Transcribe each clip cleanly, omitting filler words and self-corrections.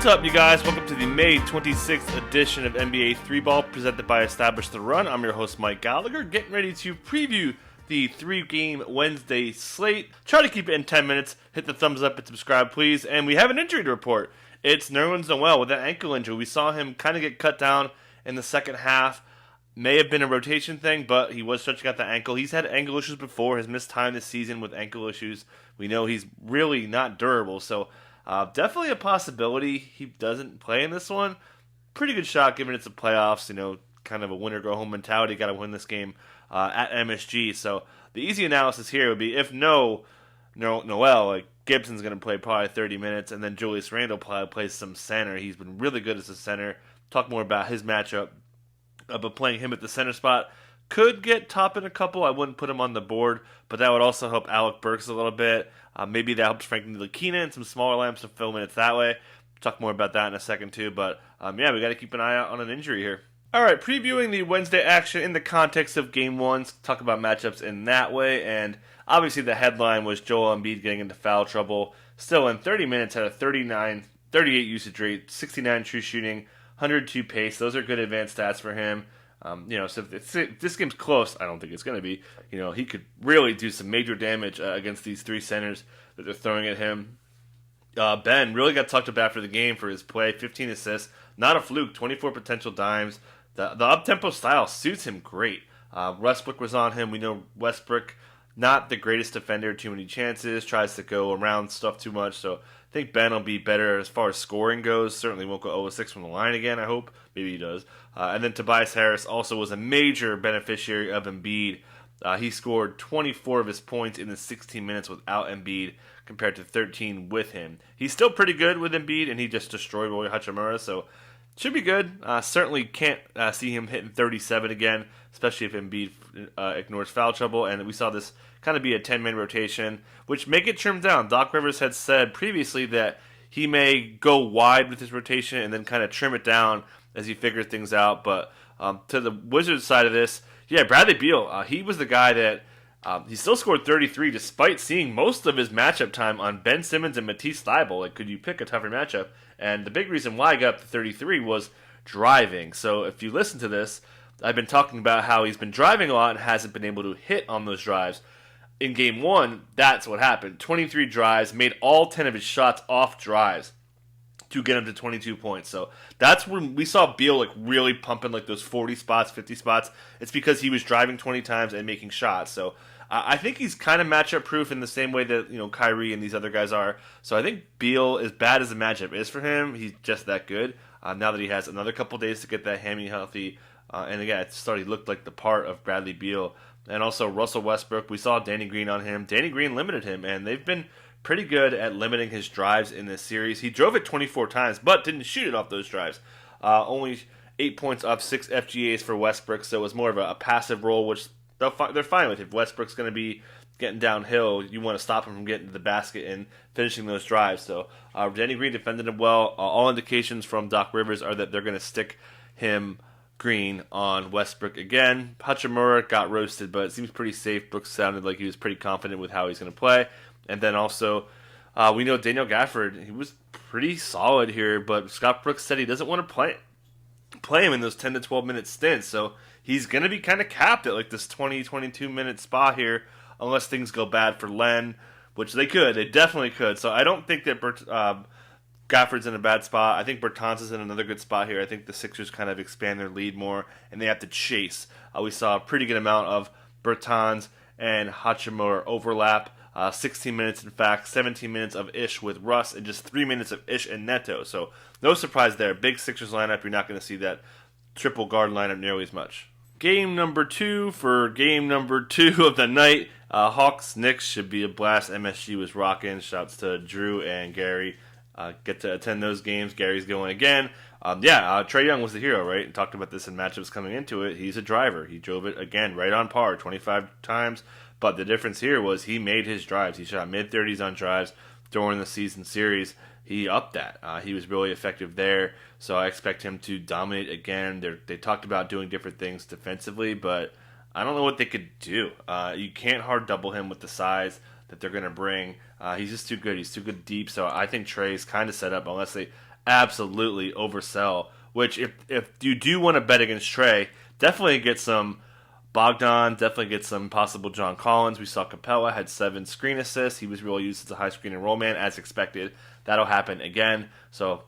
What's up, you guys? Welcome to the May 26th edition of NBA 3-Ball, presented by Establish the Run. I'm your host, Mike Gallagher, getting ready to preview the 3-game Wednesday slate. Try to keep it in 10 minutes. Hit the thumbs up and subscribe, please. And we have an injury to report. It's Nerlens Noel with an ankle injury. We saw him kind of get cut down in the second half. May have been a rotation thing, but he was stretching out the ankle. He's had ankle issues before. Has missed time this season with ankle issues. We know he's really not durable, so definitely a possibility he doesn't play in this one. Pretty good shot given it's the playoffs, kind of a winner-go-home mentality. Got to win this game at MSG. So the easy analysis here would be if Noel, like Gibson's going to play probably 30 minutes, and then Julius Randle probably plays some center. He's been really good as a center. Talk more about his matchup. But playing him at the center spot could get top in a couple. I wouldn't put him on the board, but that would also help Alec Burks a little bit. Maybe that helps Frank Ntilikina and some smaller lamps to fill minutes that way. Talk more about that in a second too. But we got to keep an eye out on an injury here. All right, previewing the Wednesday action in the context of Game 1. Talk about matchups in that way. And obviously the headline was Joel Embiid getting into foul trouble. Still in 30 minutes, had a 38 usage rate, 69 true shooting, 102 pace. Those are good advanced stats for him. So if this game's close, I don't think it's going to be. He could really do some major damage against these three centers that they're throwing at him. Ben really got talked about after the game for his play, 15 assists, not a fluke, 24 potential dimes. The up-tempo style suits him great. Westbrook was on him. We know Westbrook, not the greatest defender, too many chances, tries to go around stuff too much, so I think Ben will be better as far as scoring goes. Certainly won't go 0-6 from the line again, I hope. Maybe he does. And then Tobias Harris also was a major beneficiary of Embiid. He scored 24 of his points in the 16 minutes without Embiid compared to 13 with him. He's still pretty good with Embiid, and he just destroyed Rui Hachimura, so should be good. Certainly can't see him hitting 37 again, especially if Embiid ignores foul trouble. And we saw this kind of be a 10-man rotation, which may get trimmed down. Doc Rivers had said previously that he may go wide with his rotation and then kind of trim it down as he figures things out. But to the Wizards side of this, Bradley Beal, he was the guy that he still scored 33 despite seeing most of his matchup time on Ben Simmons and Matisse Thybulle. Like, could you pick a tougher matchup? And the big reason why I got up to 33 was driving. So if you listen to this, I've been talking about how he's been driving a lot and hasn't been able to hit on those drives. In Game 1, that's what happened. 23 drives, made all 10 of his shots off drives to get him to 22 points. So that's when we saw Beal really pumping those 40 spots, 50 spots. It's because he was driving 20 times and making shots. So I think he's kind of matchup proof in the same way that Kyrie and these other guys are. So I think Beal, as bad as the matchup is for him, he's just that good. Now that he has another couple days to get that hammy healthy, and again, it started looked like the part of Bradley Beal. And also Russell Westbrook, we saw Danny Green on him. Danny Green limited him, and they've been pretty good at limiting his drives in this series. He drove it 24 times, but didn't shoot it off those drives. Only 8 points off 6 FGAs for Westbrook, so it was more of a passive role, which they're fine with. If Westbrook's going to be getting downhill, you want to stop him from getting to the basket and finishing those drives. So Danny Green defended him well. All indications from Doc Rivers are that they're going to stick him Green on Westbrook again. Hachimura got roasted, but it seems pretty safe. Brooks sounded like he was pretty confident with how he's going to play. And then also, we know Daniel Gafford, he was pretty solid here, but Scott Brooks said he doesn't want to play him in those 10 to 12 minute stints. So he's going to be kind of capped at this 20-22 minute spot here, unless things go bad for Len, which they could. They definitely could. So I don't think that Gafford's in a bad spot. I think Bertans is in another good spot here. I think the Sixers kind of expand their lead more, and they have to chase. We saw a pretty good amount of Bertans and Hachimura overlap. 16 minutes, in fact, 17 minutes of Ish with Russ, and just 3 minutes of Ish and Neto. So no surprise there. Big Sixers lineup. You're not going to see that triple guard lineup nearly as much. Game number 2 for game number 2 of the night. Hawks Knicks should be a blast. MSG was rocking. Shouts to Drew and Gary. Get to attend those games. Gary's going again. Trae Young was the hero, right? And talked about this in matchups coming into it. He's a driver. He drove it again right on par, 25 times. But the difference here was he made his drives. He shot mid-30s on drives during the season series. He upped that. He was really effective there. So I expect him to dominate again. They talked about doing different things defensively, but I don't know what they could do. You can't hard double him with the size that they're going to bring. He's just too good. He's too good deep. So I think Trae's kind of set up unless they absolutely oversell. Which, if you do want to bet against Trey, definitely get some Bogdan, definitely get some possible John Collins. We saw Capella had 7 screen assists. He was really used as a high screen and roll man, as expected. That'll happen again. So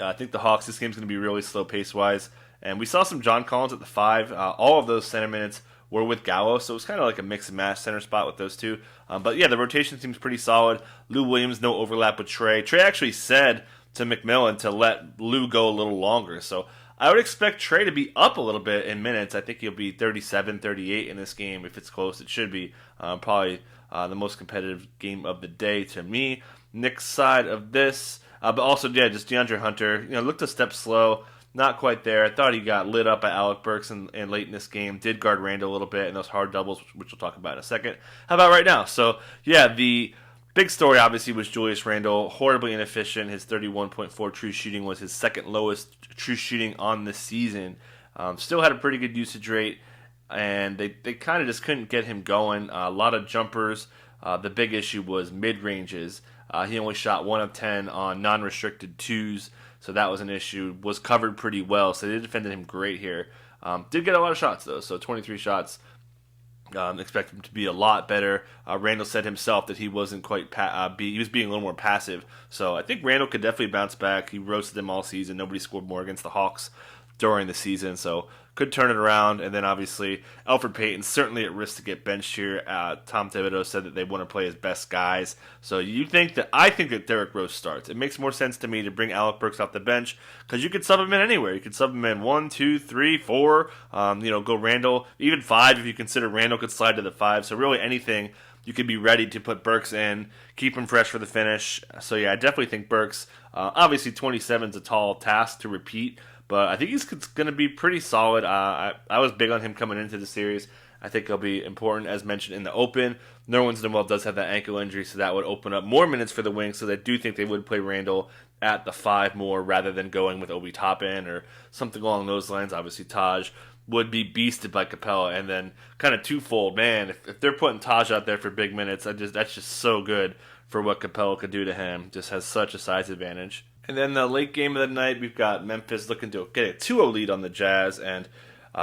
I think the Hawks, this game's going to be really slow pace-wise. And we saw some John Collins at the 5. All of those center minutes were with Gallo, so it was kind of like a mix and match center spot with those two. But yeah, the rotation seems pretty solid. Lou Williams, no overlap with Trey. Trey actually said to McMillan to let Lou go a little longer. So I would expect Trey to be up a little bit in minutes. I think he'll be 37, 38 in this game. If it's close, it should be. Probably the most competitive game of the day to me. Knicks side of this. But also, yeah, just DeAndre Hunter, looked a step slow. Not quite there. I thought he got lit up by Alec Burks and late in this game. Did guard Randall a little bit in those hard doubles, which we'll talk about in a second. How about right now? So, yeah, the big story, obviously, was Julius Randle. Horribly inefficient. His 31.4 true shooting was his second lowest true shooting on the season. Still had a pretty good usage rate, and they kind of just couldn't get him going. A lot of jumpers. The big issue was mid-ranges. He only shot 1 of 10 on non-restricted twos, so that was an issue. Was covered pretty well, so they defended him great here. Did get a lot of shots, though, so 23 shots. Expect him to be a lot better. Randall said himself that he wasn't quite he was being a little more passive. So I think Randall could definitely bounce back. He roasted them all season. Nobody scored more against the Hawks during the season, so could turn it around. And then obviously Elfrid Payton's certainly at risk to get benched here. Tom Thibodeau said that they want to play his best guys. So I think that Derrick Rose starts. It makes more sense to me to bring Alec Burks off the bench because you could sub him in anywhere. You could sub him in 1, 2, 3, 4. Go Randall, even 5 if you consider Randall could slide to the 5. So really anything. You could be ready to put Burks in, keep him fresh for the finish. So yeah, I definitely think Burks. Obviously 27 is a tall task to repeat. But I think he's going to be pretty solid. I was big on him coming into the series. I think he'll be important, as mentioned in the Open. Nerlens Noel does have that ankle injury, so that would open up more minutes for the Wings. So I do think they would play Randall at the 5 more rather than going with Obi Toppin or something along those lines. Obviously, Taj would be beasted by Capella, and then kind of twofold. Man, if they're putting Taj out there for big minutes, that's just so good for what Capella could do to him. Just has such a size advantage. And then the late game of the night, we've got Memphis looking to get a 2-0 lead on the Jazz, and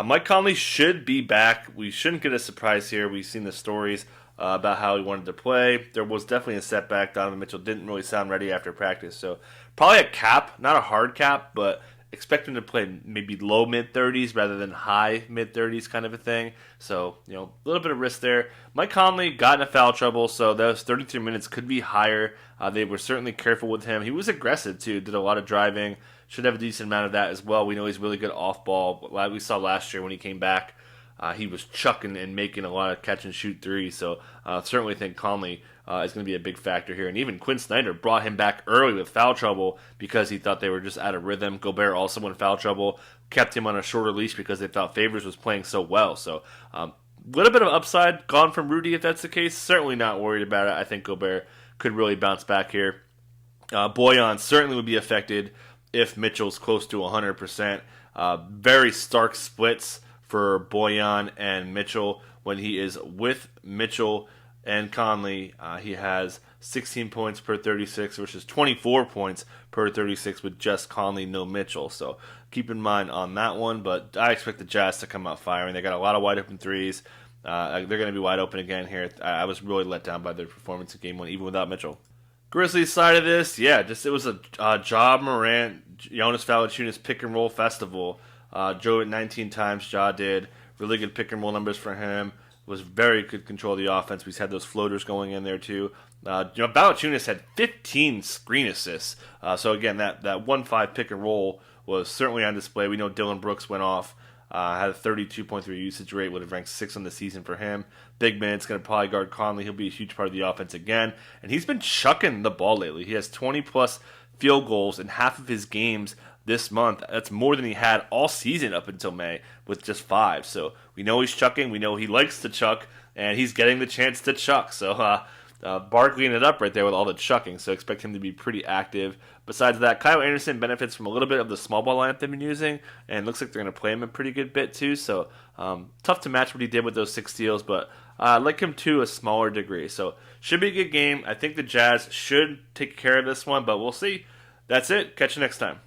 Mike Conley should be back. We shouldn't get a surprise here. We've seen the stories about how he wanted to play. There was definitely a setback. Donovan Mitchell didn't really sound ready after practice, so probably a cap, not a hard cap, but expect him to play maybe low mid-30s rather than high mid-30s kind of a thing. So, a little bit of risk there. Mike Conley got into foul trouble, so those 33 minutes could be higher. They were certainly careful with him. He was aggressive, too. Did a lot of driving. Should have a decent amount of that as well. We know he's really good off-ball. Like we saw last year when he came back, he was chucking and making a lot of catch-and-shoot threes. So, certainly think Conley is going to be a big factor here. And even Quinn Snyder brought him back early with foul trouble because he thought they were just out of rhythm. Gobert also in foul trouble, kept him on a shorter leash because they thought Favors was playing so well. So a little bit of upside gone from Rudy if that's the case. Certainly not worried about it. I think Gobert could really bounce back here. Boyan certainly would be affected if Mitchell's close to 100%. Very stark splits for Boyan and Mitchell. When he is with Mitchell and Conley, he has 16 points per 36 versus 24 points per 36 with just Conley, no Mitchell. So keep in mind on that one. But I expect the Jazz to come out firing. They got a lot of wide open threes. They're going to be wide open again here. I was really let down by their performance in Game 1, even without Mitchell. Grizzlies side of this, yeah, it was a Ja Morant, Jonas Valanciunas pick and roll festival. Drove it 19 times, Ja did. Really good pick and roll numbers for him. Was very good control of the offense. We had those floaters going in there too. Valanciunas had 15 screen assists. So again, that 1-5 pick and roll was certainly on display. We know Dylan Brooks went off. Had a 32.3 usage rate, would have ranked 6th on the season for him. Big man's going to probably guard Conley. He'll be a huge part of the offense again. And he's been chucking the ball lately. He has 20-plus field goals in half of his games this month. That's more than he had all season up until May with just 5. So we know he's chucking. We know he likes to chuck, and he's getting the chance to chuck. So Barkley ended up right there with all the chucking, so expect him to be pretty active. Besides that, Kyle Anderson benefits from a little bit of the small ball lineup they've been using, and looks like they're going to play him a pretty good bit too. So tough to match what he did with those 6 steals, but I like him to a smaller degree. So should be a good game. I think the Jazz should take care of this one, but we'll see. That's it. Catch you next time.